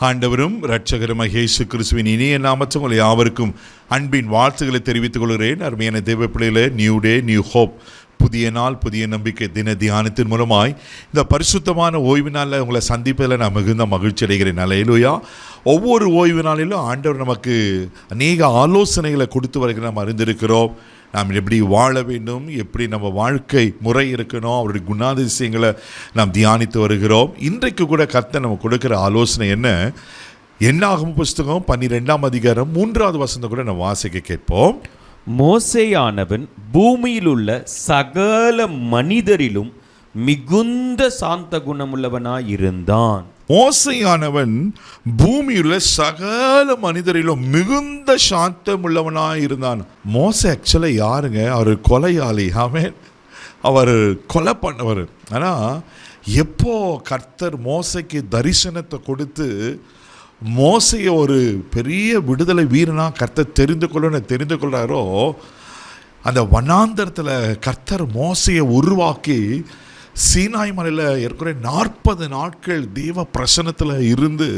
ஆண்டவரும் இரட்சகருமாகிய இயேசு கிறிஸ்துவின் இனிய நாமத்தில் உங்கள் யாவருக்கும் அன்பின் வாழ்த்துக்களை தெரிவித்துக் கொள்கிறேன். அருமையான தேவ பிள்ளைகளே, நியூ டே நியூ ஹோப், புதிய நாள் புதிய நம்பிக்கை தின தியானத்தின் மூலமாய் இந்த பரிசுத்தமான ஓய்வு நாளில் உங்களை சந்திப்பதில் நான் மிகுந்த மகிழ்ச்சி அடைகிறேன். அல்லேலூயா. ஒவ்வொரு ஓய்வு நாளிலும் ஆண்டவர் நமக்கு அநேக ஆலோசனைகளை கொடுத்து வருகிற நாம் அறிந்திருக்கிறோம். நாம் எப்படி வாழ வேண்டும், எப்படி நம்ம வாழ்க்கை முறை இருக்கணும், அவருடைய குணாதிசயங்களை நாம் தியானித்து வருகிறோம். இன்றைக்கு கூட கர்த்தர் நம்ம கொடுக்குற ஆலோசனை என்னாகும் புஸ்தகம் 12ஆம் அதிகாரம் 3வது வசனம் கூட நம்ம வாசிக்க கேட்போம். மோசேயானவன் பூமியில் உள்ள சகல மனிதரிலும் மிகுந்த சாந்த குணமுள்ளவனாய் இருந்தான். மோசையானவன் பூமியுள்ள சகல மனிதரிலும் மிகுந்த சாந்தம் உள்ளவனாய் இருந்தான். மோசை ஆக்சுவலாக யாருங்க? அவர் கொலையாளி. அவர் கொலை பண்ணவர். ஆனால் எப்போ கர்த்தர் மோசைக்கு தரிசனத்தை கொடுத்து மோசையை ஒரு பெரிய விடுதலை வீரனாக கர்த்தர் தெரிந்து கொள்கிறாரோ, அந்த வனாந்தரத்தில் கர்த்தர் மோசையை உருவாக்கி சீனாய் மலையில் ஏற்கனவே 40 நாட்கள் தேவ பிரசன்னத்தில் இருந்து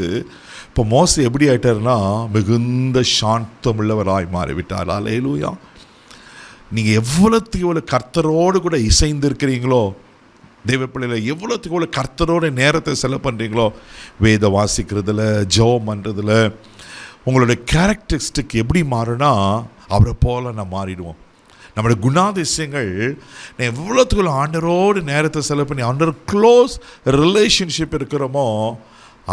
இப்போ மோசை எப்படி ஆயிட்டார்னா மிகுந்த சாந்தமுள்ளவராய் மாறிவிட்டார். அல்லேலூயா. நீங்கள் எவ்வளோ கர்த்தரோடு கூட இசைந்திருக்கிறீங்களோ, தேவ பிள்ளைகளை எவ்வளோ கர்த்தரோட நேரத்தை செலவு பண்ணுறீங்களோ, வேத வாசிக்கிறதுல ஜெபம் பண்ணுறதுல உங்களுடைய கேரக்டரிஸ்டிக் எப்படி மாறுனா அவரை போல நான் மாறிடுவோம். நம்மளுடைய குணாதிசயங்கள் எவ்வளோத்துக்குள்ள ஆண்டவரோடு நேரத்தை செலவு பண்ணி ஆண்டவர் க்ளோஸ் ரிலேஷன்ஷிப் இருக்கிறோமோ,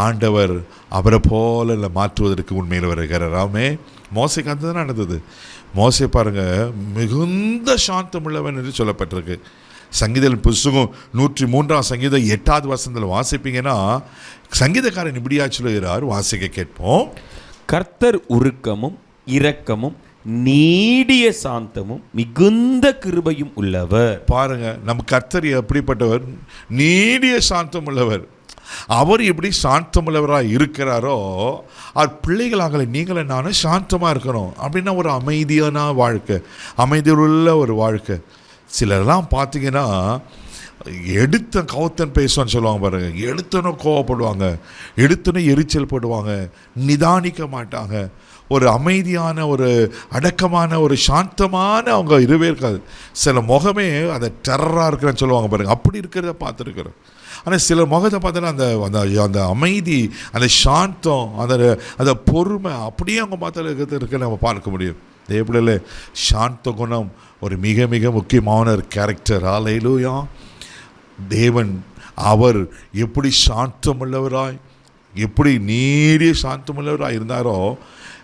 ஆண்டவர் அவரை போல மாற்றுவதற்கு உண்மையில் வருகிறாராமே. மோசைக்கு அந்த தான் நடந்தது. மோசை பாருங்கள், மிகுந்த சாந்தமுள்ளவன் என்று சொல்லப்பட்டிருக்கு. சங்கீத புஸ்தகம் 103ஆம் சங்கீதம் 8வது வசனத்தில் வாசிப்பீங்கன்னா சங்கீதக்காரன் இப்படியா சொல்லுகிறார், வாசிக்க கேட்போம். கர்த்தர் உருக்கமும் இரக்கமும் நீடிய சாந்தமும் மிகுந்த கிருபையும் உள்ளவர். பாருங்க, நம்ம கர்த்தர் எப்படிப்பட்டவர்? நீடிய சாந்தம் உள்ளவர். அவர் எப்படி சாந்தமுள்ளவராக இருக்கிறாரோ, அவர் பிள்ளைகளாக நீங்களே நானும் சாந்தமாக இருக்கணும். அப்படின்னா ஒரு அமைதியான வாழ்க்கை, அமைதியுள்ள ஒரு வாழ்க்கை. சிலர்லாம் பார்த்தீங்கன்னா எடுத்த கவுத்தன் பேசுவான்னு சொல்லுவாங்க பாருங்க. எடுத்தனும் கோவப்படுவாங்க, எடுத்தனும் எரிச்சல் போடுவாங்க, நிதானிக்க மாட்டாங்க. ஒரு அமைதியான ஒரு அடக்கமான ஒரு சாந்தமான அவங்க இருவே இருக்காது. சில முகமே அந்த டெரராக இருக்கிறேன்னு சொல்லுவாங்க பாருங்கள், அப்படி இருக்கிறத பார்த்துருக்குறோம். ஆனால் சில முகத்தை பார்த்தோன்னா அந்த அந்த அமைதி, அந்த சாந்தம், அந்த பொறுமை அப்படியே அவங்க பார்த்து இருக்க நம்ம பார்க்க முடியும். எப்படில சாந்த குணம் ஒரு மிக மிக முக்கியமான ஒரு கேரக்டர். அல்லேலூயா. தேவன் அவர் எப்படி சாந்தமுள்ளவராய், எப்படி நீடிய சாந்தமுள்ளவராய் இருந்தாரோ,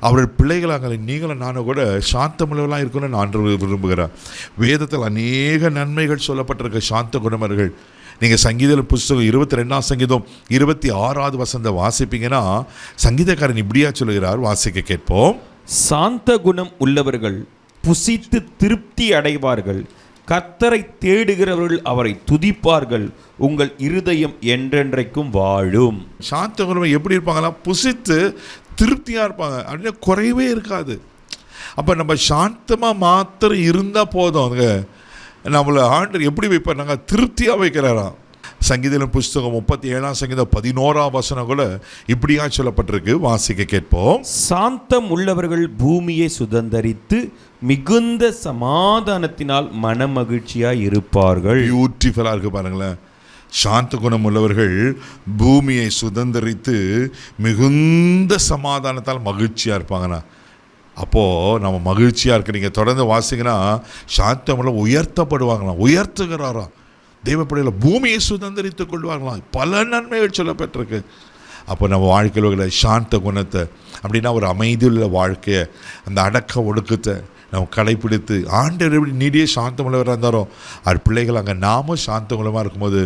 அவருடைய பிள்ளைகளாக நீங்களும் நானும் கூட சாந்தமுள்ளவர்களாக இருக்கணும்னு ஆண்டவர் விரும்புகிறார். வேதத்தில் அநேக நன்மைகள் சொல்லப்பட்டிருக்க சாந்த குணமர்கள். நீங்கள் சங்கீத புஸ்தகம் 22ஆம் சங்கீதம் 26வது வசனத்தை வாசிப்பீங்கன்னா சங்கீதக்காரன் இப்படியா சொல்லுகிறார், வாசிக்க கேட்போம். சாந்த குணம் உள்ளவர்கள் புசித்து திருப்தி அடைவார்கள், கர்த்தரை தேடுகிறவர்கள் அவரை துதிப்பார்கள், உங்கள் இருதயம் என்றென்றைக்கும் வாழும். சாந்த குணம் எப்படி இருப்பாங்களா? புசித்து திருப்தியாக இருப்பாங்க, அப்படின்னா குறைவே இருக்காது. அப்போ நம்ம சாந்தமாக மாத்திரம் இருந்தால் போதும். அவங்க நம்மளை ஆண்டவர் எப்படி வைப்பாங்க? திருப்தியாக வைக்கிறாராம். சங்கீத புஸ்தகம் 37ஆம் சங்கீதம் 11ஆம் வசனம் கூட இப்படியா சொல்லப்பட்டிருக்கு, வாசிக்க கேட்போம். சாந்தம் உள்ளவர்கள் பூமியை சுதந்தரித்து மிகுந்த சமாதானத்தினால் மன மகிழ்ச்சியாய் இருப்பார்கள். பியூட்டிஃபுல்லாக இருக்கு பாருங்களேன். சாந்த குணம் உள்ளவர்கள் பூமியை சுதந்திரித்து மிகுந்த சமாதானத்தால் மகிழ்ச்சியாக இருப்பாங்கண்ணா. அப்போது நம்ம மகிழ்ச்சியாக இருக்கு. நீங்கள் தொடர்ந்து வாசிங்கன்னா சாந்தமுள்ள உயர்த்தப்படுவாங்களாம், உயர்த்துகிறாராம். தேவப்படையில் பூமியை சுதந்திரித்து கொள்வாங்களாம். பல நன்மைகள் சொல்லப்பட்டிருக்கு. அப்போ நம்ம வாழ்க்கையில் சாந்த குணத்தை, அப்படின்னா ஒரு அமைதியுள்ள வாழ்க்கையை, அந்த அடக்க ஒடுக்கத்தை நம்ம கடைப்பிடித்து ஆண்டவர் எப்படி நீடிய சாந்தமுள்ளவராக இருந்தாரோ, அவர் பிள்ளைகள் அங்கே நாமும் சாந்தகுலமாக இருக்கும்போது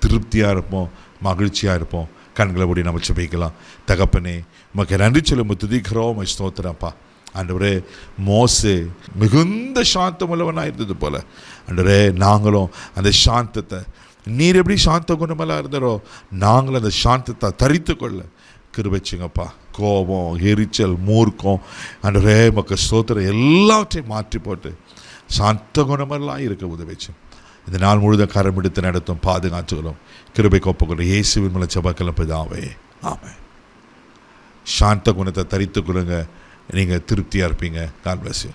திருப்தியாக இருப்போம், மகிழ்ச்சியாக இருப்போம். கண்களை மூடி நம்ம ஜெபிக்கலாம். தகப்பனே, உமக்கு நன்றி சொல்லி துதிக்கிறோம், ஸ்தோத்திரப்பா. ஆண்டவரே, மோசே மிகுந்த சாந்தமுள்ளவனாக இருந்தது போல் ஆண்டவரே நாங்களும் அந்த சாந்தத்தை, நீர் எப்படி சாந்த குணமெல்லாம் இருந்தாரோ நாங்களும் அந்த சாந்தத்தை தரித்து கொள்ள கிருபைச்சுங்கப்பா. கோபம், எரிச்சல், மூர்க்கம், ஆண்டவரே உமக்கு ஸ்தோத்திரம் எல்லாவற்றையும் மாற்றி போட்டு சாந்த குணமெல்லாம் இருக்க உதவிச்சு. இந்த நாள் முழுதும் கரம் எடுத்து நடத்தும் பாதுகாத்துக்கிறோம். கிருபை கோப்பக்கிறோம். இயேசுவின் மூலம் ஜெபக்கலாம் பிதாவே, ஆமென். சாந்த குணத்தை தரித்துக் கொள்ளுங்க, நீங்கள் திருப்தியாக இருப்பீங்க. God bless you.